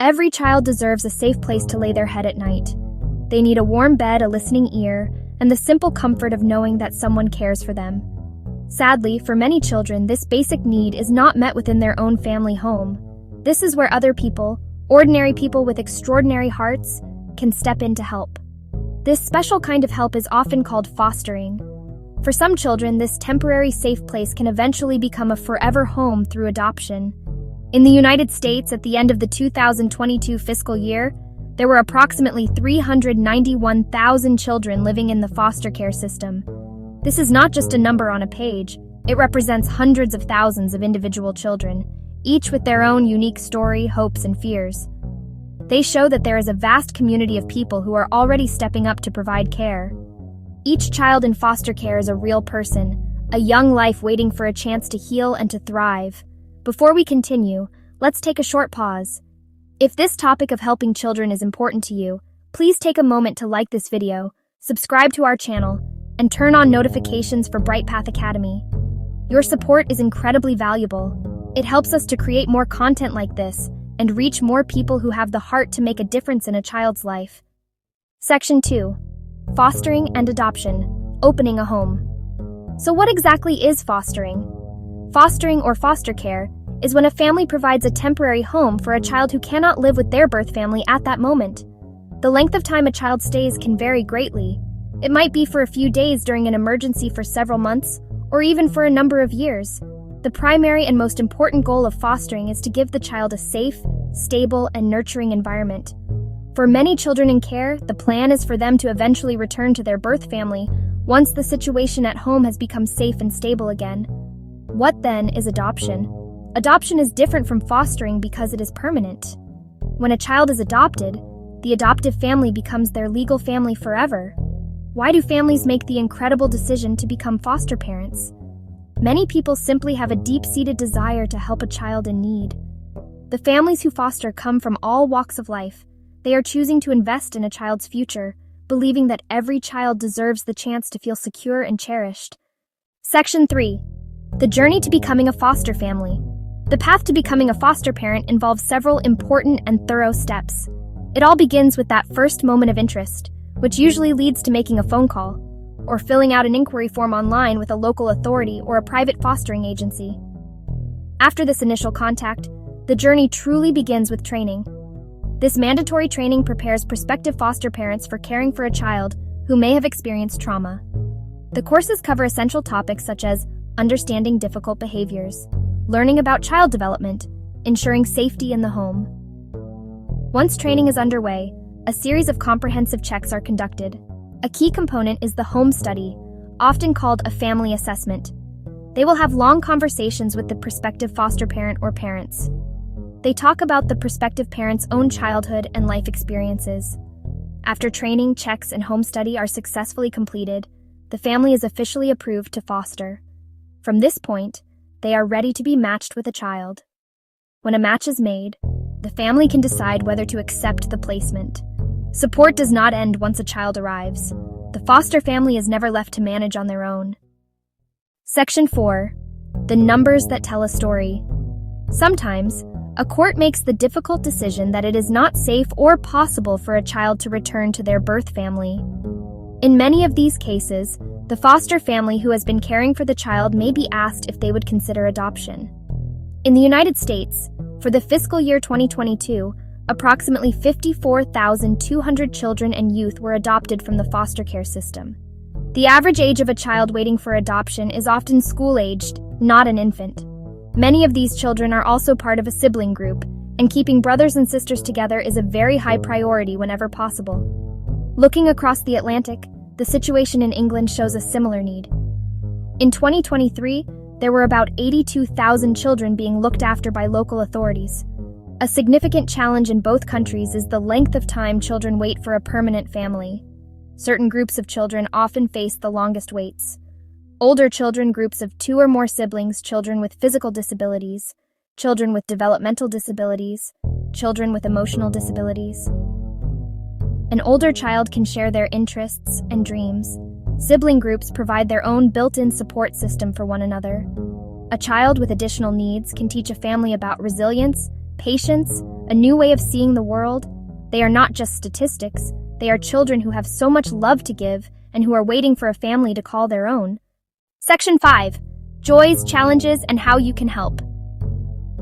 Every child deserves a safe place to lay their head at night. They need a warm bed, a listening ear, and the simple comfort of knowing that someone cares for them. Sadly, for many children, this basic need is not met within their own family home. This is where other people, ordinary people with extraordinary hearts, can step in to help. This special kind of help is often called fostering. For some children, this temporary safe place can eventually become a forever home through adoption. In the United States, at the end of the 2022 fiscal year, there were approximately 391,000 children living in the foster care system. This is not just a number on a page. It represents hundreds of thousands of individual children, each with their own unique story, hopes, and fears. They show that there is a vast community of people who are already stepping up to provide care. Each child in foster care is a real person, a young life waiting for a chance to heal and to thrive. Before we continue, let's take a short pause. If this topic of helping children is important to you, please take a moment to like this video, subscribe to our channel, and turn on notifications for Bright Path Academy. Your support is incredibly valuable. It helps us to create more content like this and reach more people who have the heart to make a difference in a child's life. Section 2. Fostering and Adoption. Opening a home. So what exactly is fostering? Fostering or foster care is when a family provides a temporary home for a child who cannot live with their birth family at that moment. The length of time a child stays can vary greatly. It might be for a few days during an emergency, for several months, or even for a number of years. The primary and most important goal of fostering is to give the child a safe, stable, and nurturing environment. For many children in care, the plan is for them to eventually return to their birth family once the situation at home has become safe and stable again. What then is adoption? Adoption is different from fostering because it is permanent. When a child is adopted, the adoptive family becomes their legal family forever. Why do families make the incredible decision to become foster parents? Many people simply have a deep-seated desire to help a child in need. The families who foster come from all walks of life. They are choosing to invest in a child's future, believing that every child deserves the chance to feel secure and cherished. Section 3. The journey to becoming a foster family. The path to becoming a foster parent involves several important and thorough steps. It all begins with that first moment of interest, which usually leads to making a phone call, or filling out an inquiry form online with a local authority or a private fostering agency. After this initial contact, the journey truly begins with training. This mandatory training prepares prospective foster parents for caring for a child who may have experienced trauma. The courses cover essential topics such as understanding difficult behaviors, learning about child development, ensuring safety in the home. Once training is underway, a series of comprehensive checks are conducted. A key component is the home study, often called a family assessment. They will have long conversations with the prospective foster parent or parents. They talk about the prospective parent's own childhood and life experiences. After training, checks, and home study are successfully completed, the family is officially approved to foster. From this point, they are ready to be matched with a child. When a match is made, the family can decide whether to accept the placement. Support does not end once a child arrives. The foster family is never left to manage on their own. Section 4. The numbers that tell a story. Sometimes, a court makes the difficult decision that it is not safe or possible for a child to return to their birth family. In many of these cases, the foster family who has been caring for the child may be asked if they would consider adoption. In the United States, for the fiscal year 2022, approximately 54,200 children and youth were adopted from the foster care system. The average age of a child waiting for adoption is often school-aged, not an infant. Many of these children are also part of a sibling group, and keeping brothers and sisters together is a very high priority whenever possible. Looking across the Atlantic, the situation in England shows a similar need. In 2023, there were about 82,000 children being looked after by local authorities. A significant challenge in both countries is the length of time children wait for a permanent family. Certain groups of children often face the longest waits. Older children, groups of 2 or more siblings, children with physical disabilities, children with developmental disabilities, children with emotional disabilities. An older child can share their interests and dreams. Sibling groups provide their own built-in support system for one another. A child with additional needs can teach a family about resilience, patience, a new way of seeing the world. They are not just statistics, they are children who have so much love to give and who are waiting for a family to call their own. Section 5. Joys, challenges, and how you can help.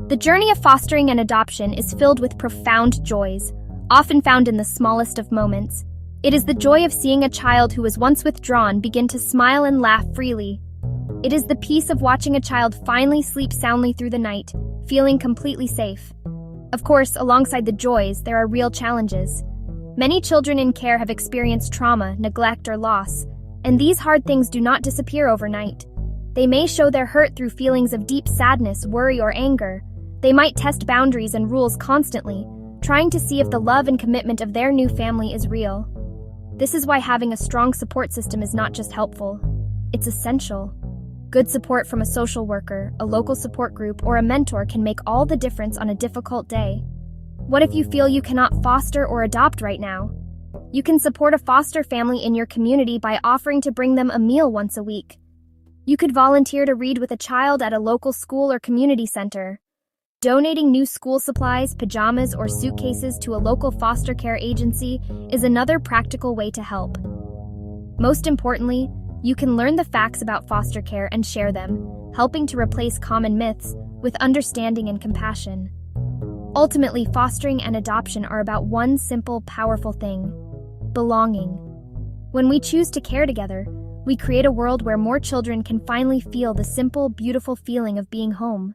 The journey of fostering and adoption is filled with profound joys, often found in the smallest of moments. It is the joy of seeing a child who was once withdrawn begin to smile and laugh freely. It is the peace of watching a child finally sleep soundly through the night, feeling completely safe. Of course, alongside the joys, there are real challenges. Many children in care have experienced trauma, neglect, or loss, and these hard things do not disappear overnight. They may show their hurt through feelings of deep sadness, worry, or anger. They might test boundaries and rules constantly, trying to see if the love and commitment of their new family is real. This is why having a strong support system is not just helpful, it's essential. Good support from a social worker, a local support group, or a mentor can make all the difference on a difficult day. What if you feel you cannot foster or adopt right now? You can support a foster family in your community by offering to bring them a meal once a week. You could volunteer to read with a child at a local school or community center. Donating new school supplies, pajamas, or suitcases to a local foster care agency is another practical way to help. Most importantly, you can learn the facts about foster care and share them, helping to replace common myths with understanding and compassion. Ultimately, fostering and adoption are about one simple, powerful thing: belonging. When we choose to care together, we create a world where more children can finally feel the simple, beautiful feeling of being home.